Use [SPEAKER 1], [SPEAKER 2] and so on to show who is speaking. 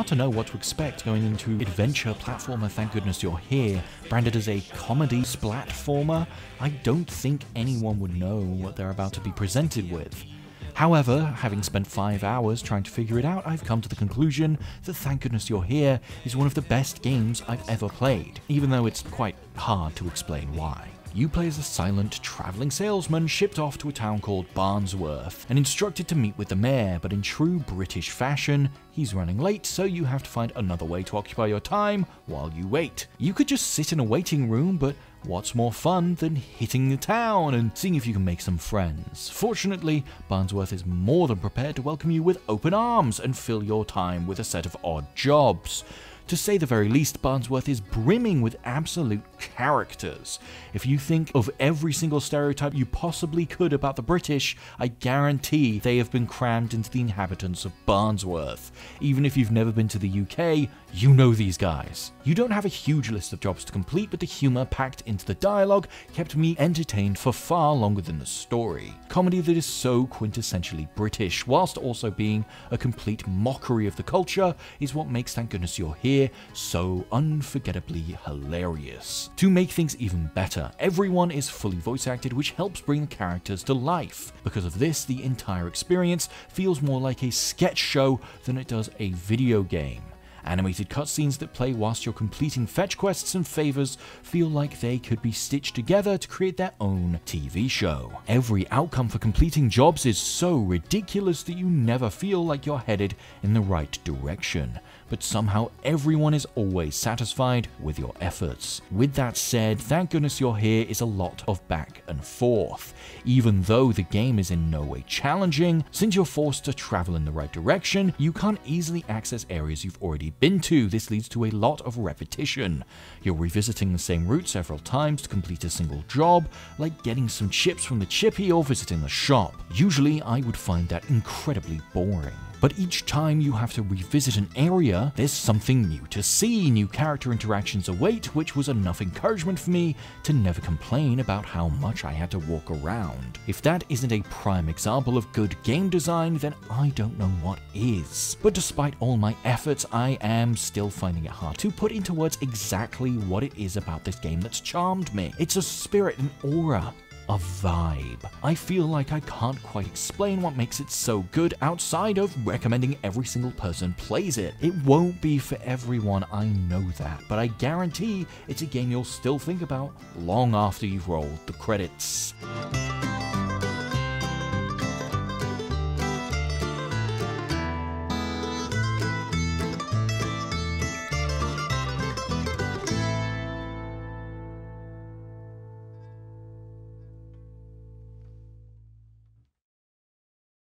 [SPEAKER 1] hard to know what to expect going into adventure platformer Thank Goodness You're Here, branded as a comedy splatformer. I don't think anyone would know what they're about to be presented with. However, having spent 5 hours trying to figure it out, I've come to the conclusion that Thank Goodness You're Here is one of the best games I've ever played, even though it's quite hard to explain why. You play as a silent, travelling salesman shipped off to a town called Barnsworth and instructed to meet with the mayor, but in true British fashion, he's running late, so you have to find another way to occupy your time while you wait. You could just sit in a waiting room, but what's more fun than hitting the town and seeing if you can make some friends? Fortunately, Barnsworth is more than prepared to welcome you with open arms and fill your time with a set of odd jobs. To say the very least, Barnsworth is brimming with absolute characters. If you think of every single stereotype you possibly could about the British, I guarantee they have been crammed into the inhabitants of Barnsworth. Even if you've never been to the UK, you know these guys. You don't have a huge list of jobs to complete, but the humour packed into the dialogue kept me entertained for far longer than the story. Comedy that is so quintessentially British, whilst also being a complete mockery of the culture, is what makes Thank Goodness You're Here so unforgettably hilarious. To make things even better, everyone is fully voice acted, which helps bring the characters to life. Because of this, the entire experience feels more like a sketch show than it does a video game. Animated cutscenes that play whilst you're completing fetch quests and favors feel like they could be stitched together to create their own TV show. Every outcome for completing jobs is so ridiculous that you never feel like you're headed in the right direction, but somehow everyone is always satisfied with your efforts. With that said, Thank Goodness You're Here is a lot of back and forth. Even though the game is in no way challenging, since you're forced to travel in the right direction, you can't easily access areas you've already been to. This leads to a lot of repetition. You're revisiting the same route several times to complete a single job, like getting some chips from the chippy or visiting the shop. Usually, I would find that incredibly boring. But each time you have to revisit an area, there's something new to see. New character interactions await, which was enough encouragement for me to never complain about how much I had to walk around. If that isn't a prime example of good game design, then I don't know what is. But despite all my efforts, I am still finding it hard to put into words exactly what it is about this game that's charmed me. It's a spirit, an aura, a vibe. I feel like I can't quite explain what makes it so good outside of recommending every single person plays it. It won't be for everyone, I know that, but I guarantee it's a game you'll still think about long after you've rolled the credits.